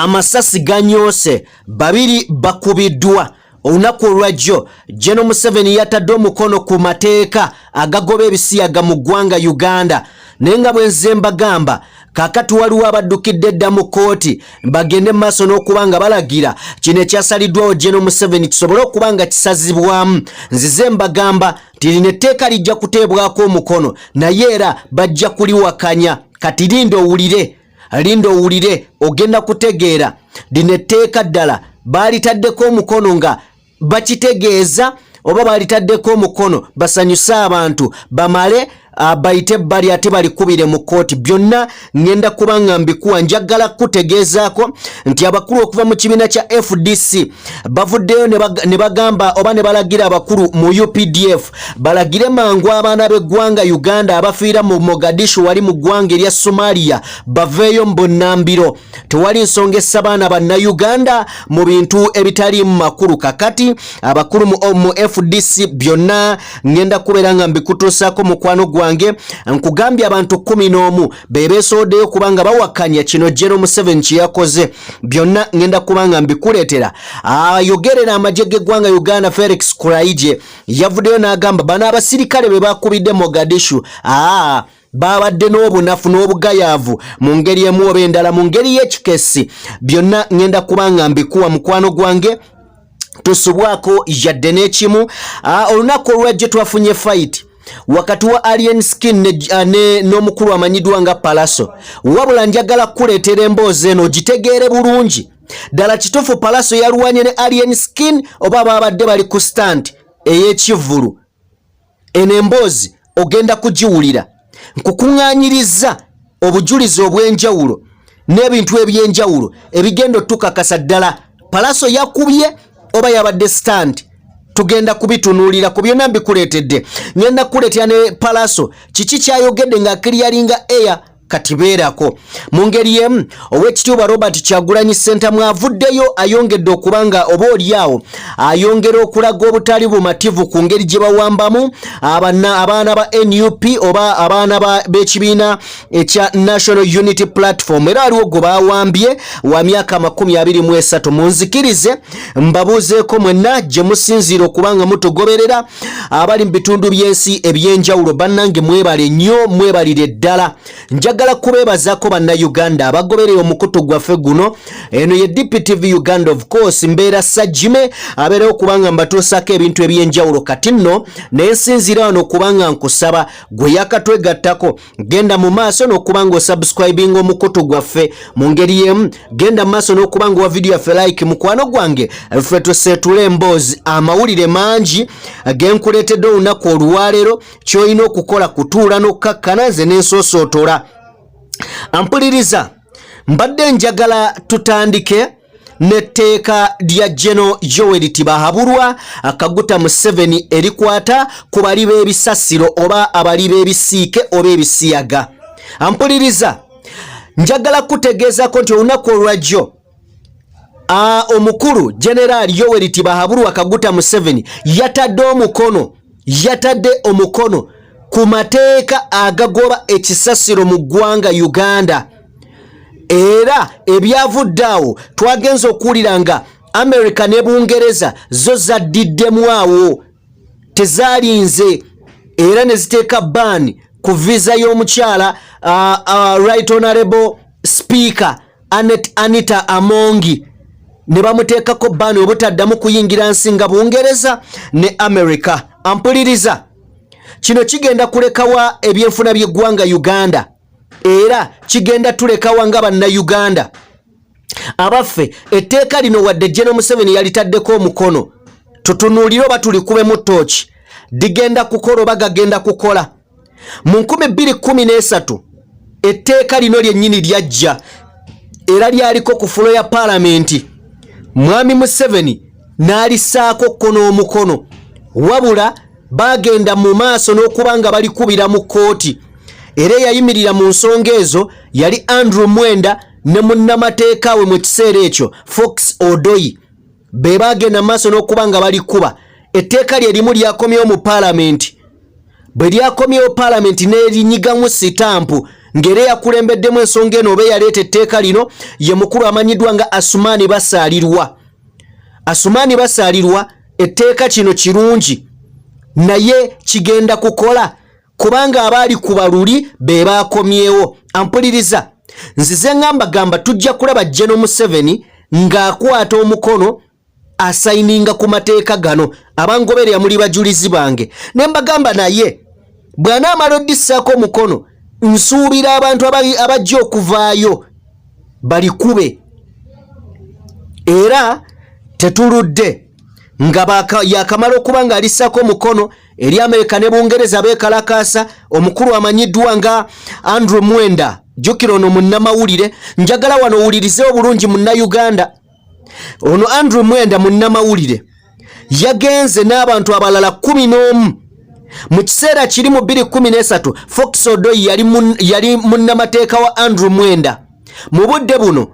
Amasasi ganyose babiri bakubiddwa olunaku olwajjo. General Museveni yatadde omukono ku mateeka agagoba ebisiyaga mu ggwanga Uganda. Naye nga bwe nze mbagamba kakati waliwo abaddukidde dda mu kooti bagende mu maaso n'okuba nga balagira kino ekyasaliddwawo General Museveni kisobole okuba nga kisazibwamu. Nzize mbagamba nti lino etteeka lijja kuteebwako omukono naye era bajja kuliwakanya. Kati linda owulire ogenda kutegeera lino etteeka ddala baalitaddeko omukono nga bakitegeeza oba baalitaddeko omukono basanyuse abantu bamale bayite bali ate balikubire mu kooti. Byonna ngenda kubanga mbikuwa. Njagala kutegeezaako nti abakulu okuva mu kibiina kya FDC bavuddeyo ne bagamba oba ne balagira abakulu mu UPDF balagire mangu abaana b'eggwanga Uganda abafiira mu Mogadishu wali mu ggwanga erya Somalia baveeyo mu bonnambiro. Tewali nsonga essa baana bannayuganda mu bintu ebitali mu makulu. Kakati abakulu mu FDC byonna ngenda kubeera nga mbikutuusaako mukwano gwange. Nkugambye abantu 11 bebeesoodeyo kubanga bawakanya kino General Museveni kyeyakoze. Byonna ngenda kubanga mbikuleetera. Ayogerera amagye g'eggwanga Uganda Felix Kulaije yavuddeyo n'agamba bano abasirikale be bakubidde Mogadishu babadde n'obunafu n'obugayaavu mu ngeri emu oba endala mu ngeri y'ekikesi. Byonna ngenda kubanga mbikuwa mukwano gwange tusubwako yadde n'ekimu. Olunaku olwajje twafunye fight wakati wa Aline Skine n'omukulu amanyiddwa nga Pallaso. Wabula njagala kuleetera emboozi eno gitegeere bulungi. Ddala kituufu Pallaso yalwanye ne Aline Skine oba babadde bali ku stand ey'ekivvulu? Eno emboozi ogenda kugiwulira. Nkukuŋŋaanyiriza obujulizi obw'enjawulo n'ebintu eby'enjawulo ebigenda otukakasa ddala Pallaso yakubye oba yabadde stand. Tugenda kubitunuulira ku byonna mbikuleetedde. Ngenda kuleetera ne Pallaso kiki kyayogedde nga clearinga air kati beerako. Mu ngeri yemu Oweekitiibwa Robert Kyagulanyi Ssentamu avuddeyo ayongedde okubanga oba oliawo ayongera okulaga obutali bumativu ku ngeri gye bawambamu abaana ba NUP oba abaana b'ekibiina ekya National Unity Platform. Era waliwo gwe bawambye wa myaka 23. Munzikirize mbabuuzeeko mwenna gye musinziira okubanga mutugoberera abali mu bitundu by'ensi eby'enjawulo. Bannange mwebale nnyo, mwebalire ddala. Njagala kubeebazaako bannayuganda abagoberera omukutu gwaffe guno. Eno ye DPTV Uganda of course mbeera Sajjime abeerawo okubanga mbatuusaako ebintu eby'enjawulo. Kati nno nensinzira wano okubanga nkusaba gwe yakatwegattako genda mu maaso n'okubanga osubscribinga omukutu gwaffe mu ngeri yemu. Genda mu maaso n'okubanga wa video yaffe like. Mukwano gwange ffe tuseetula emboozi amawulire mangi genkuleetedde olunaku olwaleero. Ky'olina okukola kutuula n'okkakkana nze n'ensosootola. Ampuliriza, mbadde njagala tutandike n'etteeka lya General Yoweri Tibahabulwa Kaguta Museveni erikwata ku bali b'ebisasiro oba abali b'ebisiike oba ebisiyaga. Ampuliriza, njagala kutegeezako nti olunaku olwajjo omukulu General Yoweri Tibahabulwa Kaguta Museveni yatadde omukono ku mateeka agagoba ekisasiro mu ggwanga Uganda. Era ebyavuddeawo twagenza okuwulira nga America ne Bungereza zo zaddiddemu awo, tezaalinze era ne ziteeka ban ku visa y'omukyala Right Honorable Speaker Anita Amongi. Ne bamuteekako ban obutaddamu kuyingira nsi nga Bungereza ne America. Ampuliriza, kino kigenda kulekawa ebyenfuna by'eggwanga Uganda era kigenda tulekawa nga bannayuganda abaffe. Etteeka lino wadde General Museveni yalitaddeko omukono, tutunuulire oba tulikube mu ttooki digenda kukola oba gagenda kukola. Mu 2013 etteeka lino lyennyini lyajja era lyaliko ku fulo ya Paalamenti. Mwami Museveni n'alisaako kkono omukono, wabula bagenda mu maaso n'okubanga balikubira mu kooti. Era yayimirira mu nsonga ezo yali Andrew Mwenda ne munnamateeka we mu kiseera ekyo Fox Odoyi. Be bagenda mu maaso n'okubanga balikuba. Etteeka lye limu lyakomyewo mu Paalamenti. Bwe lyakomyewo Paalamenti n'erinyigamu sitampu ngere yakulembeddemu ensonga eno oba yaleeta etteeka lino ye mukulu amanyiddwa nga Asumani Basalirwa. Asumani Basalirwa etteeka kino kirungi naye kigenda kukola kubanga abaali ku baluli be baakomyewo. Ampuliriza nzize ngamba tujja kulaba General Museveni ng'akwata omukono asayininga ku mateeka gano abangoberera muli bajulizi bange ne mbagamba naye bw'anaamala oddissaako omukono nsuubira abantu abajja okuvaayo balikube era tetuludde nga yakamala okuba ng'alissaako omukono eri Amerika ne Bungereza beekalakaasa omukulu amanyiddwa nga Andrew Mwenda. Jjukira ono munnamawulire, njagala wano owulirize obulungi munna-Uganda. Ono Andrew Mwenda munnamawulire yagenze n'abantu abalala 11 mu kiseera kiri mu 2013 Fox Odoi yali munnamateeka wa Andrew Mwenda. Mu budde buno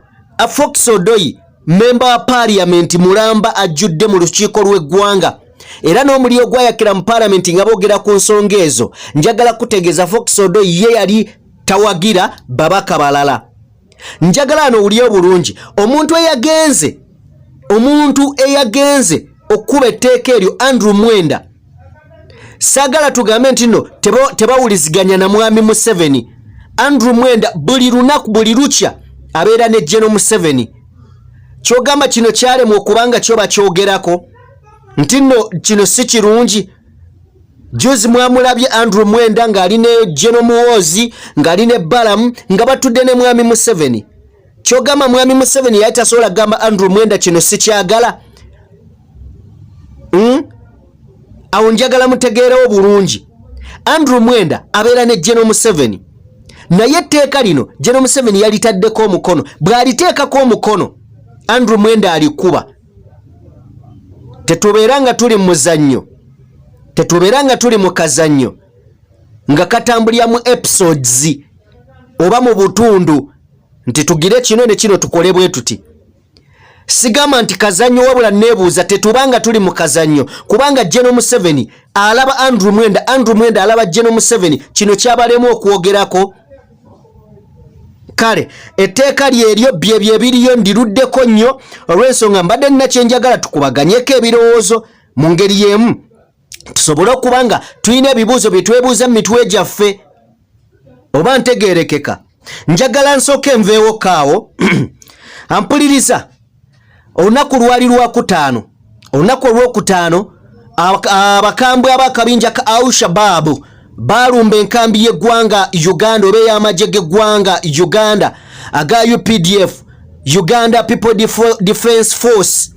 Fox Odoi member wa parliament mulamba ajjudde mu lukiiko lw'eggwanga era n'omuliro gwayakira mu parliament nga boogera ku nsonga ezo. Njagala kutegeeza Fox Odoi ye yali tawagira babaka balala. Njagala n'owulire obulungi omuntu eyagenze okuba etteeka eryo Andrew Mwenda. Sagala tugambe nti no tebawuliziganya na mwami Museveni. Andrew Mwenda buli lunaku buli lukya abeera ne General Museveni. Kyogamba kino kyalemu okubanga kyo bakyogerako nti no kino si kirungi. Juzi mwamulabye Andrew Mwenda ng'ali ne General Muwoozi ng'ali ne Balamu nga batudde ne mwami Museveni. Kyogamba mwami Museveni yali tasobola gamba Andrew Mwenda kino si kyagala. Awo njagala mutegeerewo bulungi. Andrew Mwenda abeera ne General Museveni naye etteeka lino General Museveni yalitaddeko omukono. Bw'aliteekako omukono Andrew Mwenda alikuba. Tetubeera nga tuli mu muzannyo, tetubeera nga tuli mu kazannyo nga katambulira mu episodes oba mu butundu nti tugire kino ne kino tukole bwe tuti. Sigamba nti kazannyo wabula neebuuza tetubanga tuli mu kazannyo kubanga General Museveni alaba Andrew Mwenda, Andrew Mwenda alaba General Museveni. Kino kyabalemu okwogerako. Kale etteeka lyeryo bye biriyo ndiruddeko nnyo olw'ensonga mbadde nina kyenjagala tukubaganyeko ebirowoozo mu ngeri y'emu tusobole okuba nga tulina ebibuuzo bye twebuuza mu mitwe gyaffe oba ntegeerekeka. Njagala nsooke enveewo kaawo ampuliriza. Olunaku lwali Lwakutaano, olunaku olw'okutaano abakambwe ab'akabinja ka Al-Shabaab balumba enkambi y'eggwanga Uganda oba ey'amagye g'eggwanga Uganda aga UPDF, Uganda People Defence Force,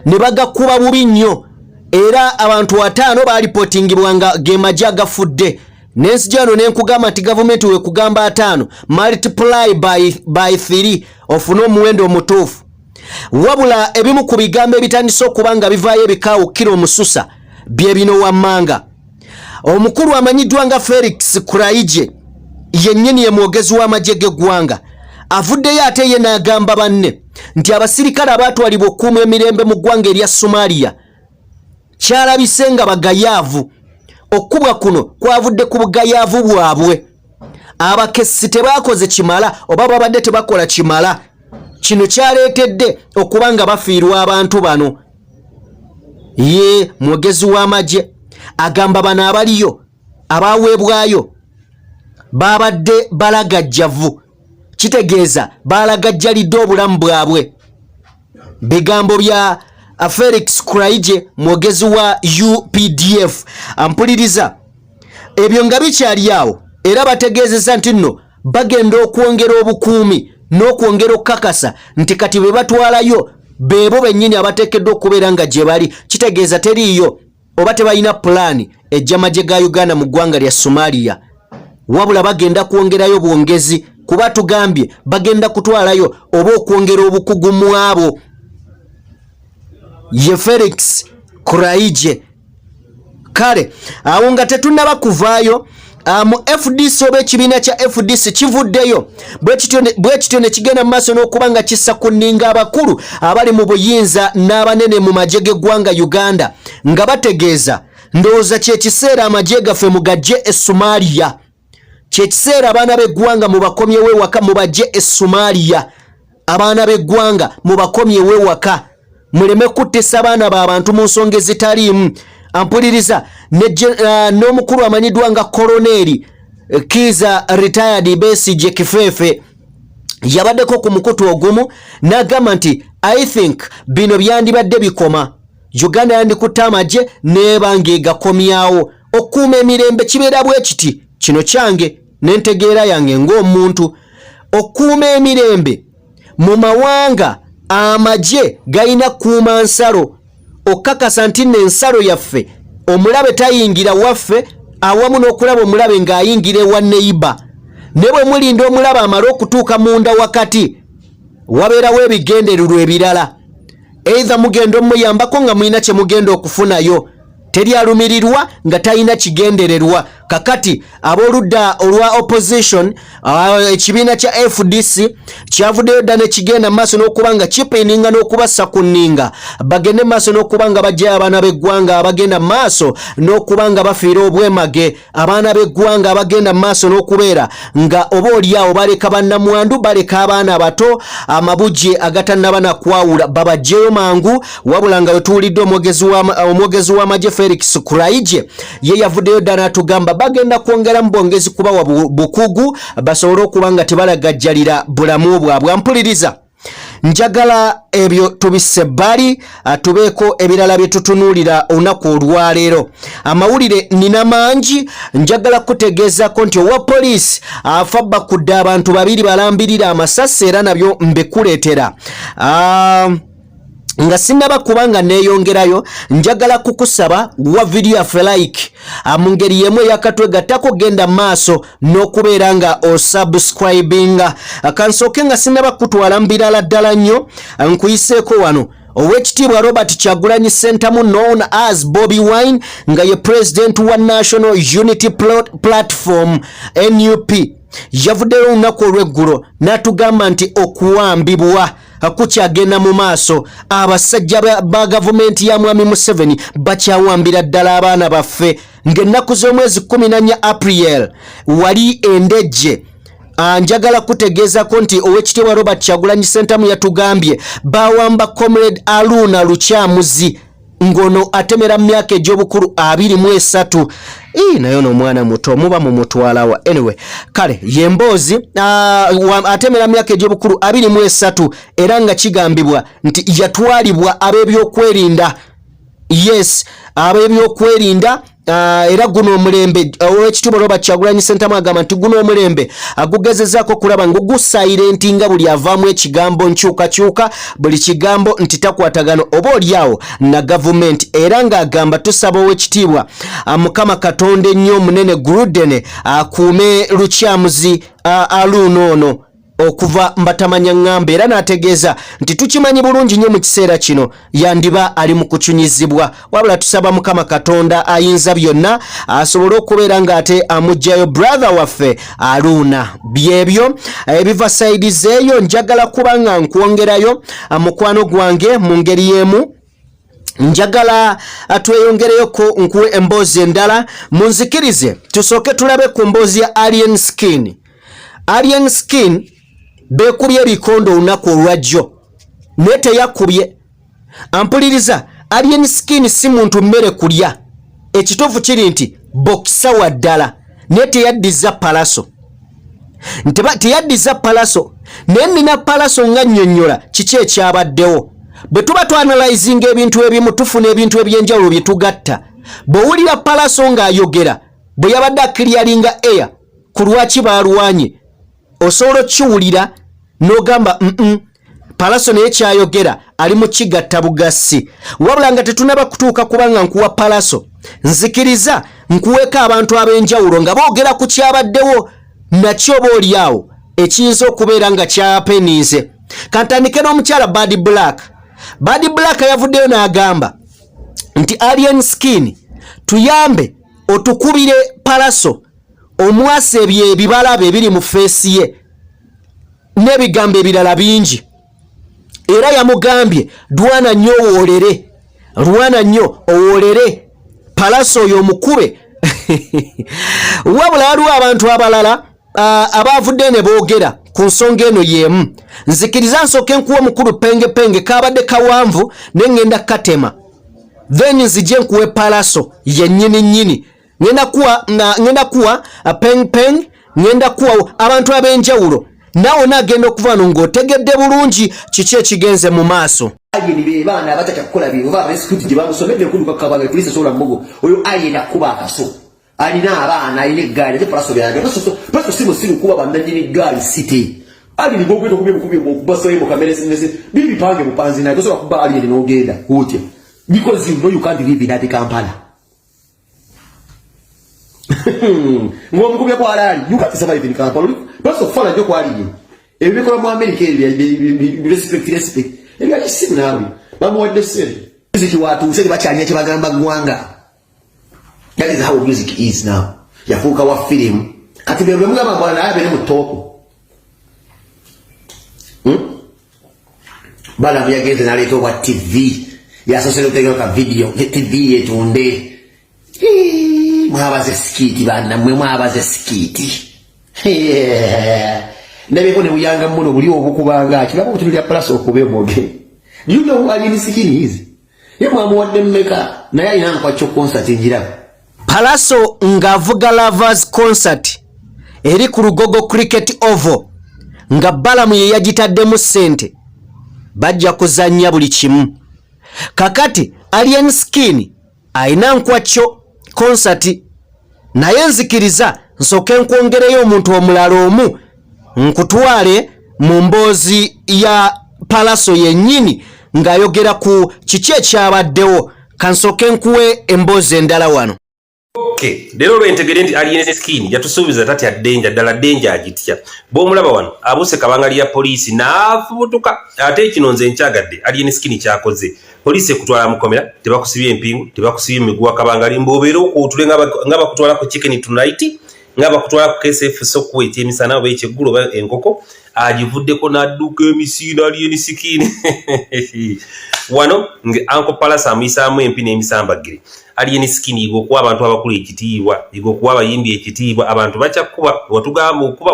ne bagakuba bubi nnyo era abantu 5 balipotingibwa nga ge magye agafudde. Nensi jano nenkugamba nti gavumenti we kugamba 5 multiply by 3 ofune omuwendo omutuufu. Wabula ebimu ku bigambo ebitandise okuba nga bivaayo ebikaawukira omususa bye bino wammanga. Omukulu amanyiddwa nga Felix Kuraije yennyini ye mwogezi w'amagye g'eggwanga avuddeyo ate ye n'agamba banne nti abasirikale abaatwalibwa okukuuma emirembe mu ggwanga erya Somalia kyalabise nga bagayaavu. Okubwa kuno kwavudde ku bugayaavu bwabwe. Abakessi tebaakoze kimala oba babadde tebakola kimala. Kino kyaleetedde okuba nga bafiirwa abantu bano. Ye mwogezi w'amagye agamba bano abaliyo abaweebwayo babadde balagajjavu, kitegeeza balagajjalidde obulamu bwabwe. Bigambo bya Felix Kuraije mwogezi wa UPDF. Ampuliriza ebyo nga bikyali awo era bategeezeza nti nno bagenda okwongera obukuumi n'okwongera okukakasa nti kati bwe batwalayo beebo bennyini abateekeddwa okubeera nga gye bali. Kitegeeza teriiyo oba tebalina pulaani ejja magye ga Uganda mu ggwanga lya Somalia, wabula bagenda kwongerayo bwongezi kuba tugambye bagenda kutwalayo oba okwongera obukugu mu abo. Ye Felix Kuraije. Kale awo nga tetunnaba kuvaayo mu FDC oba ekibiina kya FDC kivuddeyo bwe kityo ne kigenda mu maaso n'okuba nga kissa ku nninga abakulu abali mu buyinza n'abanene mu magye g'eggwanga Uganda nga bategeeza ndowooza kye kiseera amagye gaffe mugajje e Somalia. kyekiseera abaana b'eggwanga mubakomyewo ewaka mubajje e Somalia. Abaana b'eggwanga mubakomyewo ewaka muleme kuttisa abaana b'abantu mu nsonga ezitaliimu. Ampuliriza n'omukulu amanyiddwa nga Koloneri Kiza retired Besigye Kifeefe yabaddeko ku mukutu ogumu n'agamba nti I think bino byandibadde bikoma. Uganda yandikutte amagye n'eba ng'egakomyawo. Okuuma emirembe kibeera bwe kiti. Kino kyange n'entegeera yange ng'omuntu. Okuuma emirembe mu mawanga amagye gayina kuuma nsalo. Okakasa nti n'ensalo yaffe omulabe tayingira waffe awamu n'okulaba omulabe ng'ayingira ewa neiba. Ne bwe mulinda omulaba amala okutuuka munda wakati wabeerawo ebigendererwa ebirala. Either mugenda omuyambako nga mulina kye mugenda okufunayo. Teri alumirirwa nga talina kigendererwa. Kakati ab'oludda olwa opposition ekibiina kya FDC kyavuddeyo dda ne kigenda maaso n'okuba nga kipininga n'okubassa ku nninga bagende maaso n'okuba nga bajjayo abaana b'eggwanga abagenda maaso n'okuba nga bafiira obwemage. Abaana b'eggwanga abagenda maaso n'okubeera nga oba oliawo baleka bannamwandu baleka abaana abato amabujje agatannaba nakwawula babajjeyo mangu. Wabula nga wetuwulidde omwogezi w'amagye Felix Kuraije ye yavuddeyo dda n'atugamba bagenda kwongera mu bwongezi kubawa bukugu basobole okuba nga tebalagajjalira bulamu bwabwe. Ampuliriza njagala ebyo tubisse bbali tubeeko ebirala bye tutunuulira olunaku olwaleero. Amawulire nina mangi njagala kutegeezako nti owa poliisi afa bakudde abantu babiri balambirira amasasi era nabyo mbekuleetera. Nga sinnaba kubanga neeyongerayo njagala kukusaba wa video yaffe like mu ngeri y'emu eyakatwegattako genda maaso n'okubeera nga osubscribinga. Kansooke nga sinnaba kutwala mu birala ddala nnyo nkuyiseeko wano Oweekitiibwa Robert Kyagulanyi Ssentamu known as Bobi Wine nga ye president wa National Unity Platform NUP yavuddeyo olunaku olw'eggulo n'atugamba nti okuwambibwa kukyagenda mu maaso. Abasajja ba gavumenti ya Mwami Museveni bakyawambira ddala abaana baffe ng'ennaku z'omwezi 14 April wali endejje. Njagala kutegeezako nti Oweekitiibwa Robert Kyagulanyi Ssentamu yatugambye bawamba Comrade Aluna Lukyamuzi ngono atemera mu myaka egy'obukulu 23. Naye n'omwana muto muba mu mutwalawa. Anyway kale yemboozi atemera myaka egy'obukulu 23 era nga kigambibwa nti yatwalibwa ab'ebyokwerinda. Yes, ab'ebyokwerinda era guno omulembe Oweekitiibwa Robert Kyagulanyi Ssentamu agamba nti guno omulembe agugezezaako kulaba ng'ogusayirentinga buli avaamu ekigambo nkyukakyuka buli kigambo nti takwatagano oba oliawo na gavumenti. Era ng'agamba tusaba Oweekitiibwa Mukama Katonda ennyo omunene Guludene akuume Lukyamuzi Aluna ono okuva mbatamanya ng'ambe. Era n'ategeeza nti tukimanyi bulungi nnyo mu kiseera kino yandiba ali mu kucunyizibwa wabula tusaba Mukama Katonda ayinza byonna asobole okubeera ng'ate amugjayo brother waffe Aluna. Byebyo ebiva sayidi zeeyo njagala kuba nga nkwongerayo mukwano gwange mu ngeri y'emu. Njagala tweyongereyoko nkuwe emboozi endala munzikirize tusooke tulabe ku mboozi ya Aline Skine. Aline Skine beekubye ebikondo olunaku olwajjo naye teyakubye. Ampuliriza Aline Skine si muntu mmere kulya. Ekituufu kiri nti bokisa wa ddala naye teyaddiza Pallaso. Teyaddiza Pallaso naye nina Pallaso nga nnyonnyola kiki ekyabaddewo. Bwe tuba twanalizinga ebintu ebimu tufuna ebintu eby'enjawulo bye tugatta. Bw'owulira Pallaso ng'ayogera bwe yabadde akiryalinga air ku lwaki baalwanye osobola kiwulira n'ogamba Pallaso naye kyayogera ali mu kigatta bugassi. Wabula nga tetunaba kutuuka kubanga nkuwa Pallaso nzikiriza nkuweeka abantu ab'enjawulo nga boogera ku kyabaddewo nakyo oba oliawo ekiyinza okubeera nga kyapeniize. Kantandike n'omukyala Bad Black. Bad Black yavuddeyo n'agamba nti Aline Skine tuyambe otukubire Pallaso omwasa ebyo ebibala ebiri mu feesi ye n'ebigambo ebirala bingi. Era yamugambye lwana nnyo owoolere Pallaso oyo omukube wabula waliwo abantu abalala abavudde ne boogera ku nsonga eno y'emu. Nzikiriza nsooke nkuwa mukulu penge kabadde kawanvu ne ngenda katema, then nzije nkuwe Pallaso yennyini ngenda kuwa peng ngenda kuwa abantu ab'enjawulo nawo nagenda okuvaano ng'otegedde bulungi kiki ekigenze mu maaso. Ayini baana abataka kukola bino baba resikuti gye bamusomedde kulu kabanga police sola mbogo oyo ayina kuba akaso alina abaana ayina eggaali te Pallaso byange Pallaso simu kuba bandanyini eggaali city ali ni bogwe kubye okubasa yemo kamera sinese bibi pange mupanzi na tosola kuba ali ni ogenda kutya because you know you can't live in that Kampala. Ngo mkubye kwa alali you can't survive in Kampala. Pallaso fala njo kwa ali ebikola mu America respect ebi ali simu nawe bamuwadde sente music watu sente bachanya kye bagamba gwanga. That is how music is now. Yafuuka wa film kati bwe mugamba bwana abe ne mutoko bala byageze naleto wa TV ya soselo tegeka ka video TV yetunde mwabaze skiti bana mwe mwabaze skiti nebe kone buyanga muno buli obukubanga kirabo kutulya Pallaso okube moge. You know who Aline Skine is? Ye mwamuwadde mmeka naye alina kwa cho concert njira Pallaso ngavuga lovers concert eri ku Lugogo Cricket Oval nga balamu ye yagitaddemu ssente bajja kuzannya buli kimu. Kakati Aline Skine ayina nkwacho concert naye nzikiriza nsooke nkwongereyo omuntu omulala omu nkutwale mu mboozi ya Pallaso yennyini ng'ayogera ku kiki ekyabaddewo. Kansooke nkuwe emboozi endala wano. Okay, lero lwentegere nti Aline Skine yatusuubiza tati adenja ddala denja agitya. Bw'omulaba wano abuse kabangali ya poliisi n'afubutuka ate kino nze nkyagadde Aline Skine kyakoze. Poliisi ekutwala mukomera tebakusibye empingu tebakusibye emiguwa kabangali mbobeera okuutule nga bakutwala ku chicken tonight nga bakutwala ku KSF sokuweti emisana oba ekyeggulo oba enkoko agivuddeko n'adduka emisiina Aline Skine. Wano Uncle Pallaso amuyisaamu empi n'emisambagire. Aline Skine igokuwa abantu abakulu ekitiibwa igokuwa abayimbi ekitiibwa abantu bachakkuba watugamba okuba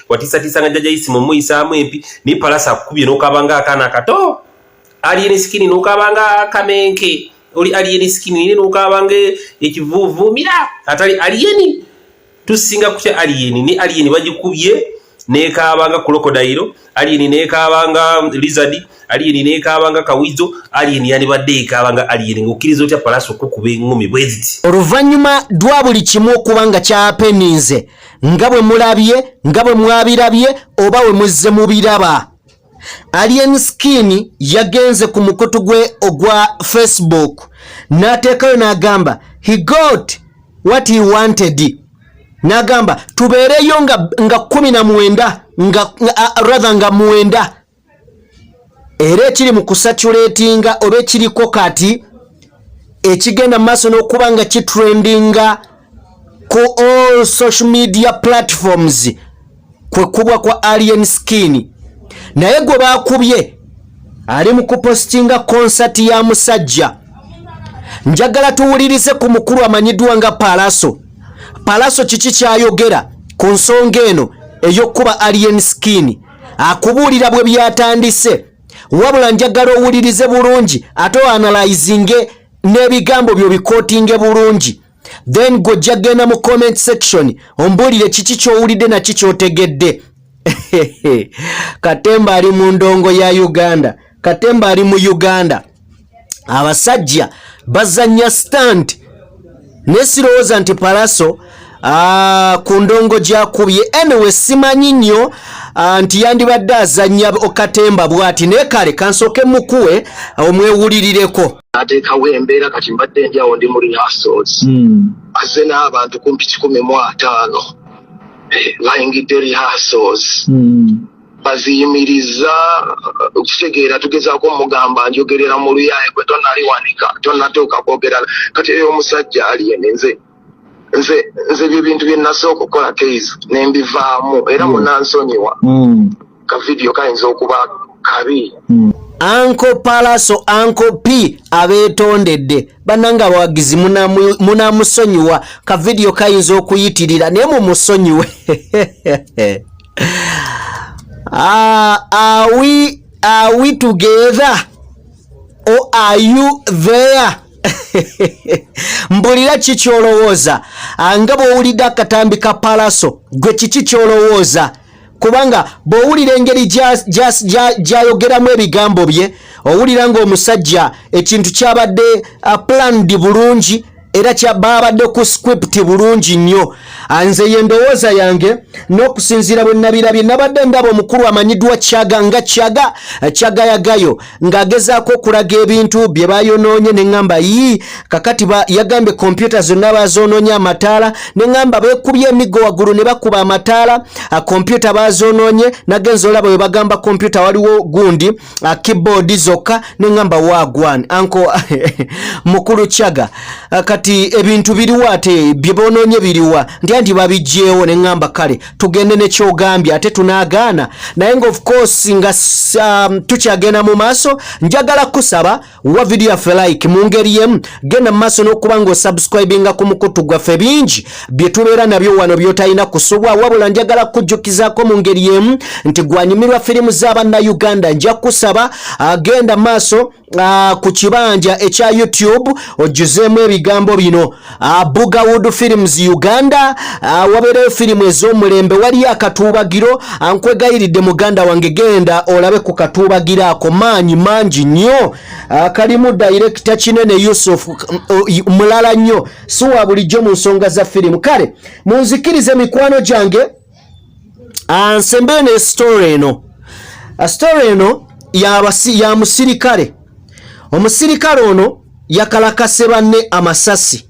watisatisa nga jjajja isimu muyisaamu empi ni Pallaso akubye n'okabanga akaana kato. Aline Skine n'okabanga akamenke oli Aline Skine n'okabanga ekivuuvumira atali Aline tusinga kutya Aline ni Aline bagikubye nekabanga crocodile Aline nekabanga lizard Aline nekabanga kawizo Aline yani badde ekabanga Aline ngokirizo tya Pallaso kukuba engumi bweziti. Oluvannyuma dwa buli kimu okubanga kyapeninze nga bwe mulabye nga bwe mwabirabye oba we muzze mubiraba. Aline Skine yagenze ku mukutu gwe ogwa Facebook n'ateekayo n'agamba he got what he wanted. N'agamba tubeereyo nga 19 nga mwenda era ekiri mu kusaturatinga oba ekiriko kati ekigenda mu maaso n'okuba nga kitrendinga ku all social media platforms kwe kubwa kwa Aline Skine. Naye gwe baakubye ali mu kupostinga concert ya musajja. Njagala tuwulirize ku mukulu amanyiddwa nga Pallaso. Pallaso kiki kyayogera ku nsonga eno ey'okuba Aline Skine akubuulira bwe byatandise. Wabula njagala owulirize bulungi ate analyzinge n'ebigambo byo bikotinge bulungi. Then gojja genda mu comment section ombuulire kiki ky'owulidde na kiki ky'otegedde. Katemba ali mu ndongo ya Uganda. Katemba ali mu Uganda. Abasajja bazanya stand. Nesirowooza nti Pallaso ku ndongo gyakubye anyway simanyi nnyo nti yandibadde azanya okatemba bw'ati naye kale kansooke mukuwe omwewulirireko. Ateekawo embeera kati mbadde ndyawo ndi mu rehearsals azze n'abantu kumpi 15 bayingidde rehearsals baziyimiriza okitegeera tugezaako mugamba njogerera mu luyaye gwe tonaliwanika tonnatuuka kwogera kati eyo omusajja Aline nze bye bintu bye nasooka okukola case nembivaamu era munansonyiwa ka video kayinza okuba kabi. Uncle Pallaso, Uncle P abetondedde bananga abawagizi munamusonyiwa ka video kayinza okuyitirira naye mumusonyiwe. Are we together or are you there? Mbulira kikyolowooza nga bw'owulidde akatambi ka Pallaso gwe kiki kyolowooza kubanga bw'owulira engeri gy'ayogeramu ebigambo bye owulira ng'omusajja ekintu kyabadde planned bulungi era babadde ku script bulungi nnyo. Nze ye ndowooza yange n'okusinziira bwe nabirabye nabadde ndaba omukulu amanyiddwa Kyaga yagayo ng'agezaako okulaga ebintu bye bayonoonye ne ŋŋamba kakati yagambye kompyuta zonna bazoonoonye amataala ne ŋŋamba beekubye emiggo waggulu ne bakuba amataala kompyuta bazoonoonye nagenza olaba bwe bagamba kompyuta waliwo gundi keyboard zokka ne ŋŋamba wagwan anko mukulu Kyaga kati ebintu biriwa ate bye boonoonye biriwa nti babijjeewo ne ŋŋamba kale tugende ne kyogambye ate tunaagaana naye nga of course nga tukyagenda mu maaso njagala kusaba wa video yaffe like mu ngeri yemu genda mu maaso n'okuba ng'osubscribinga ku mukutu gwaffe bingi bye tubeera nabyo wano by'otalina kusubwa wabula njagala kujjukizaako mu ngeri yemu nti gwanyumirwa firimu z'Abannayuganda nja kusaba agenda maaso ku kibanja ekya YouTube ojuzeemu ebigambo bino Bugawood Films Uganda wabeereyo firimu ez'omulembe waliyo akatuubagiro nkwegayiridde muganda wange genda olabe ku katuubagiro ako maanyi mangi nnyo kalimu director kinene Yusuf mulala nnyo si wa bulijjo mu nsonga za firimu kale munzikirize mikwano gyange nsembe ne story eno ya musirikale. Omusirikale ono yakalakase banne amasasi.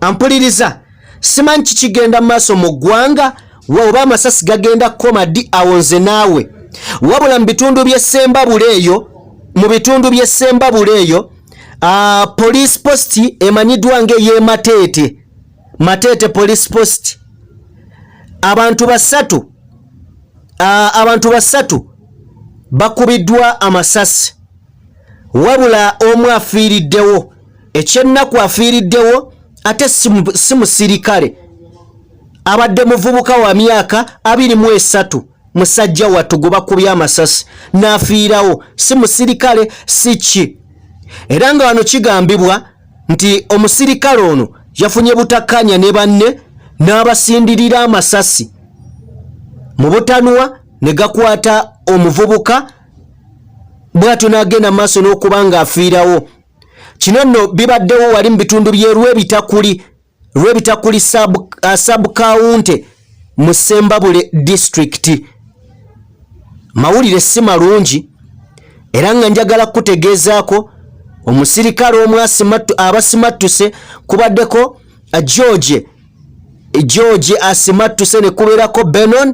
Ampuliriza simanyi kikigenda maaso mu ggwanga oba amasasi gagenda komadi awonze naawe wabula mu bitundu by'Essembabule eyo police post emanyiddwa ng'ey'e Matete police post abantu basatu bakubiddwa amasasi wabula omu afiiriddewo ekyennaku afiiriddewo ate si musirikale abadde muvubuka wa myaka 23 musajja wattu gwe bakubye amasasi n'afiirawo si musirikale si ki era nga wano kigambibwa nti omusirikale ono yafunye butakkanya ne banne n'abasindirira amasasi mu butanwa ne gakwata omuvubuka bw'atyo n'agenda maaso n'okuba ng'afiirawo. Kino nno bibaddewo wali mu bitundu Lwebitakuli sub-county mu Ssembabule district. Mawulire si malungi era nga njagala kutegeezaako omusirikale omu abasimattuse kubaddeko George asimattuse ne kubeerako Benon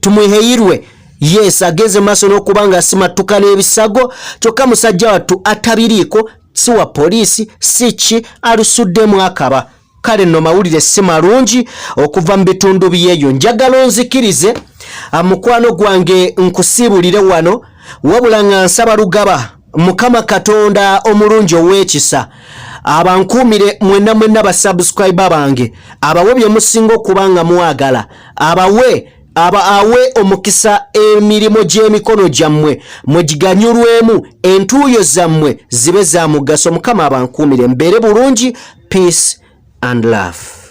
tumweheyirwe yes ageze maaso n'okuba nga asimattuka n'ebisago kyokka musajja wattu atabiriiko si wa poliisi si ki alusuddemu akaba. Kale nno mawulire si malungi okuva mu bitundu byeyo. Njagala onzikirize mukwano gwange nkusiibulire wano wabula nga nsaba lugaba Mukama Katonda omulungi ow'ekisa abankuumire mwenna basubscriber bange abawe bye musinga okuba nga muwagala awe omukisa emirimu gy'emikono gyammwe mugiganyulwemu entuuyo zammwe zibe za mugaso. Mukama abankuumire mbeere bulungi. Peace and love.